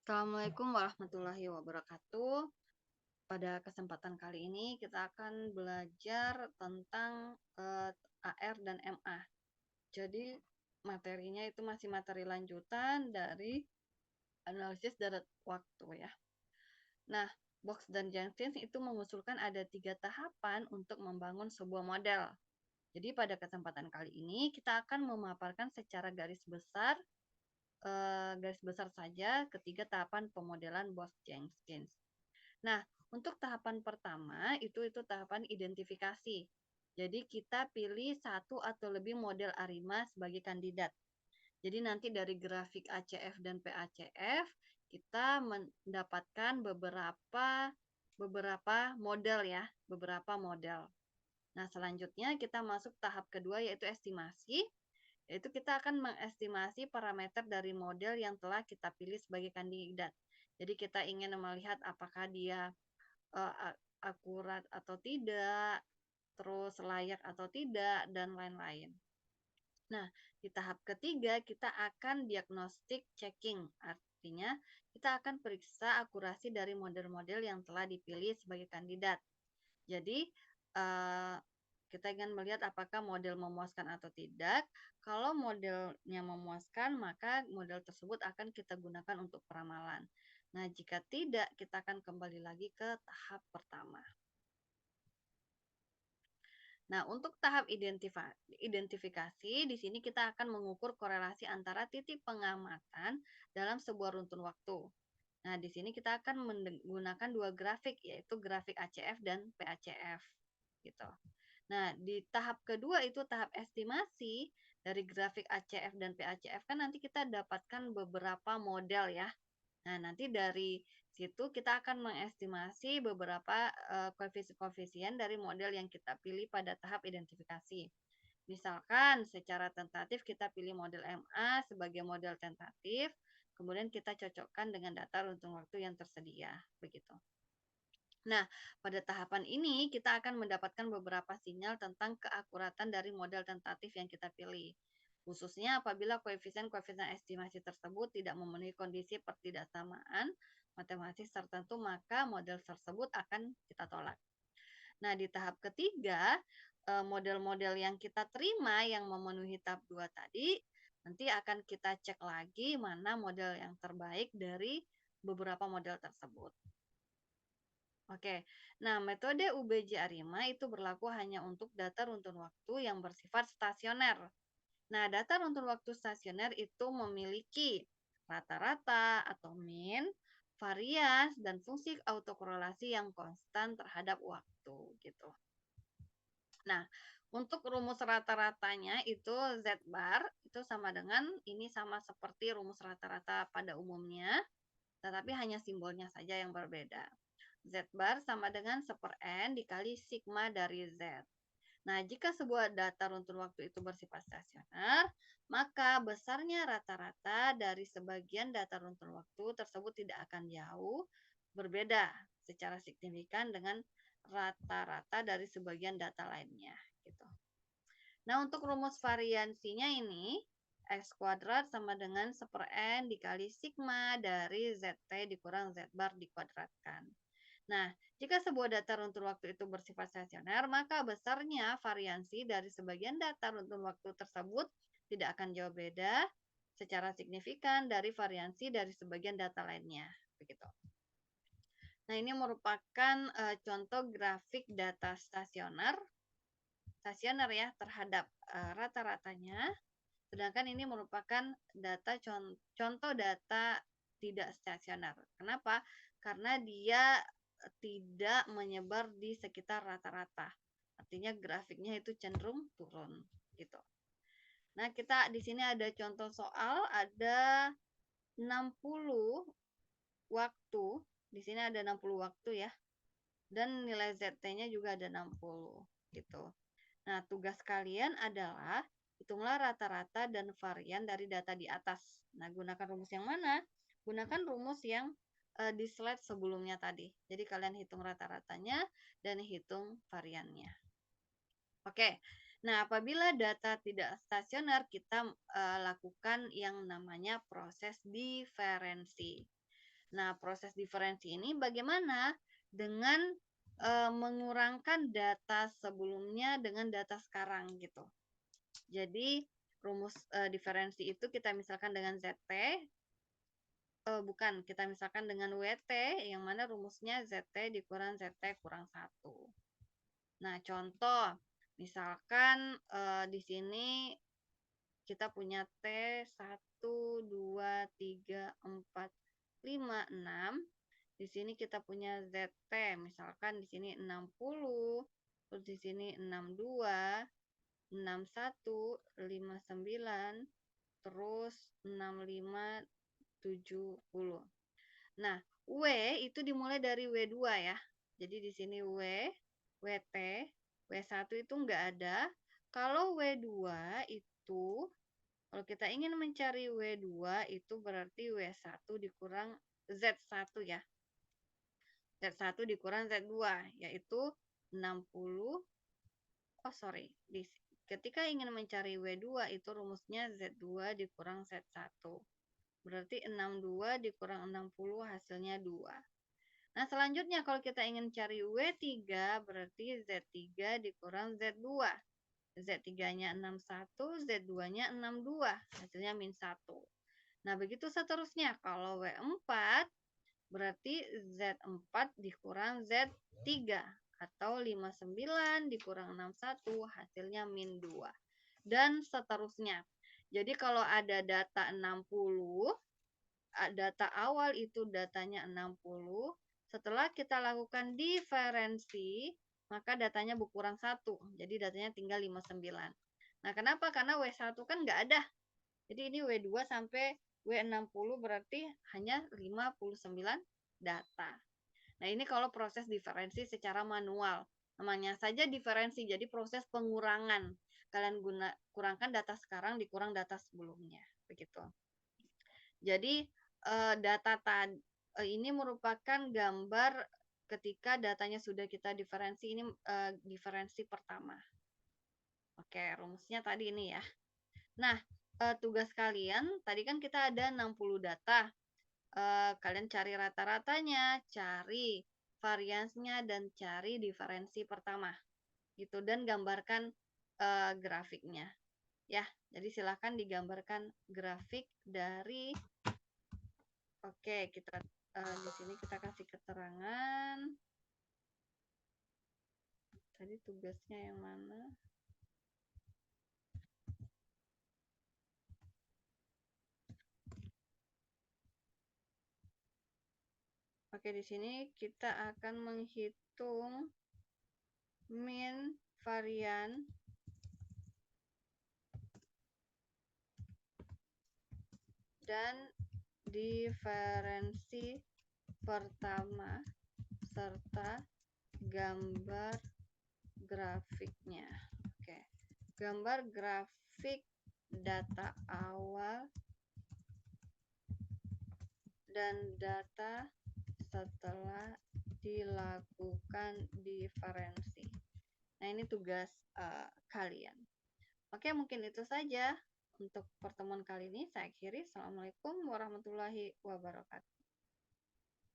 Assalamualaikum warahmatullahi wabarakatuh. Pada kesempatan kali ini kita akan belajar tentang AR dan MA. Jadi materinya itu masih materi lanjutan dari analisis darat waktu ya. Nah, Box dan Jenkins itu mengusulkan ada 3 tahapan untuk membangun sebuah model. Jadi pada kesempatan kali ini kita akan memaparkan secara garis besar saja ketiga tahapan pemodelan Box-Jenkins. Nah, untuk tahapan pertama itu tahapan identifikasi. Jadi kita pilih satu atau lebih model ARIMA sebagai kandidat. Jadi nanti dari grafik ACF dan PACF kita mendapatkan beberapa model ya, beberapa model. Nah, selanjutnya kita masuk tahap kedua yaitu estimasi. Yaitu kita akan mengestimasi parameter dari model yang telah kita pilih sebagai kandidat. Jadi kita ingin melihat apakah dia akurat atau tidak, terus layak atau tidak, dan lain-lain. Nah, di tahap ketiga kita akan diagnostic checking, artinya kita akan periksa akurasi dari model-model yang telah dipilih sebagai kandidat. Jadi, kita ingin melihat apakah model memuaskan atau tidak. Kalau modelnya memuaskan, maka model tersebut akan kita gunakan untuk peramalan. Nah, jika tidak, kita akan kembali lagi ke tahap pertama. Nah, untuk tahap identifikasi, di sini kita akan mengukur korelasi antara titik pengamatan dalam sebuah runtun waktu. Nah, di sini kita akan menggunakan 2 grafik, yaitu grafik ACF dan PACF. Gitu. Nah, di tahap kedua itu tahap estimasi dari grafik ACF dan PACF kan nanti kita dapatkan beberapa model ya. Nah, nanti dari situ kita akan mengestimasi beberapa koefisien dari model yang kita pilih pada tahap identifikasi. Misalkan secara tentatif kita pilih model MA sebagai model tentatif, kemudian kita cocokkan dengan data runtun waktu yang tersedia, begitu. Nah, pada tahapan ini kita akan mendapatkan beberapa sinyal tentang keakuratan dari model tentatif yang kita pilih. Khususnya apabila koefisien-koefisien estimasi tersebut tidak memenuhi kondisi pertidaksamaan matematis tertentu, maka model tersebut akan kita tolak. Nah, di tahap ketiga, model-model yang kita terima yang memenuhi tahap 2 tadi, nanti akan kita cek lagi mana model yang terbaik dari beberapa model tersebut. Oke, nah metode UBJ ARIMA itu berlaku hanya untuk data runtun waktu yang bersifat stasioner. Nah, data runtun waktu stasioner itu memiliki rata-rata atau mean, varians, dan fungsi autokorelasi yang konstan terhadap waktu gitu. Nah, untuk rumus rata-ratanya itu Z bar itu sama dengan ini sama seperti rumus rata-rata pada umumnya, tetapi hanya simbolnya saja yang berbeda. Z bar sama dengan 1/n dikali sigma dari Z. Nah, jika sebuah data runtun waktu itu bersifat stasioner, maka besarnya rata-rata dari sebagian data runtun waktu tersebut tidak akan jauh berbeda secara signifikan dengan rata-rata dari sebagian data lainnya. Gitu. Nah, untuk rumus variansinya ini, X kuadrat sama dengan 1/n dikali sigma dari ZT dikurang Z bar dikuadratkan. Nah, jika sebuah data runtun waktu itu bersifat stasioner, maka besarnya variansi dari sebagian data runtun waktu tersebut tidak akan jauh beda secara signifikan dari variansi dari sebagian data lainnya. Begitu. Nah, ini merupakan contoh grafik data stasioner ya terhadap rata-ratanya. Sedangkan ini merupakan contoh data tidak stasioner. Kenapa? Karena dia tidak menyebar di sekitar rata-rata. Artinya grafiknya itu cenderung turun gitu. Nah, kita di sini ada contoh soal, ada 60 waktu. Di sini ada 60 waktu ya. Dan nilai ZT-nya juga ada 60 gitu. Nah, tugas kalian adalah hitunglah rata-rata dan varian dari data di atas. Nah, gunakan rumus yang mana? Gunakan rumus yang di slide sebelumnya tadi. Jadi kalian hitung rata-ratanya dan hitung variannya. Oke. Nah, apabila data tidak stasioner, kita lakukan yang namanya proses diferensi. Nah, proses diferensi ini bagaimana dengan mengurangkan data sebelumnya dengan data sekarang gitu. Jadi rumus diferensi itu kita misalkan dengan ZT, bukan, kita misalkan dengan WT yang mana rumusnya ZT dikurang ZT kurang 1. Nah, contoh misalkan di sini kita punya T 1, 2, 3, 4, 5, 6. Di sini kita punya ZT, misalkan di sini 60, terus di sini 62, 61, 59, terus 65, 70. Nah, W itu dimulai dari W2 ya. Jadi di sini W, WT, W1 itu enggak ada. Kalau W2 itu, kalau kita ingin mencari W2 itu berarti W1 dikurang Z1 ya. Z1 dikurang Z2 yaitu 60. Ketika ingin mencari W2 itu rumusnya Z2 dikurang Z1. Berarti 62 dikurang 60 hasilnya 2. Nah, selanjutnya kalau kita ingin cari W3 berarti Z3 dikurang Z2. Z3-nya 61, Z2-nya 62, hasilnya min 1. Nah, begitu seterusnya. Kalau W4 berarti Z4 dikurang Z3 atau 59 dikurang 61 hasilnya min 2. Dan seterusnya. Jadi kalau ada data 60, data awal itu datanya 60, setelah kita lakukan diferensi, maka datanya berkurang 1. Jadi datanya tinggal 59. Nah, kenapa? Karena W1 kan nggak ada. Jadi ini W2 sampai W60 berarti hanya 59 data. Nah, ini kalau proses diferensi secara manual. Namanya saja diferensi, jadi proses pengurangan. Kalian kurangkan data sekarang dikurang data sebelumnya. Begitu. Jadi data ini merupakan gambar ketika datanya sudah kita diferensi. Ini diferensi pertama. Oke, rumusnya tadi ini ya. Nah, tugas kalian tadi kan kita ada 60 data. Kalian cari rata-ratanya, cari variansnya, dan cari diferensi pertama. Gitu, dan gambarkan grafiknya. Ya, jadi silakan digambarkan grafik dari. Oke, kita di sini kita kasih keterangan. Tadi tugasnya yang mana? Oke, di sini kita akan menghitung min varian dan diferensi pertama serta gambar grafiknya. Oke. Gambar grafik data awal dan data setelah dilakukan diferensi. Nah, ini tugas kalian. Oke, mungkin itu saja untuk pertemuan kali ini. Saya akhiri. Assalamualaikum warahmatullahi wabarakatuh.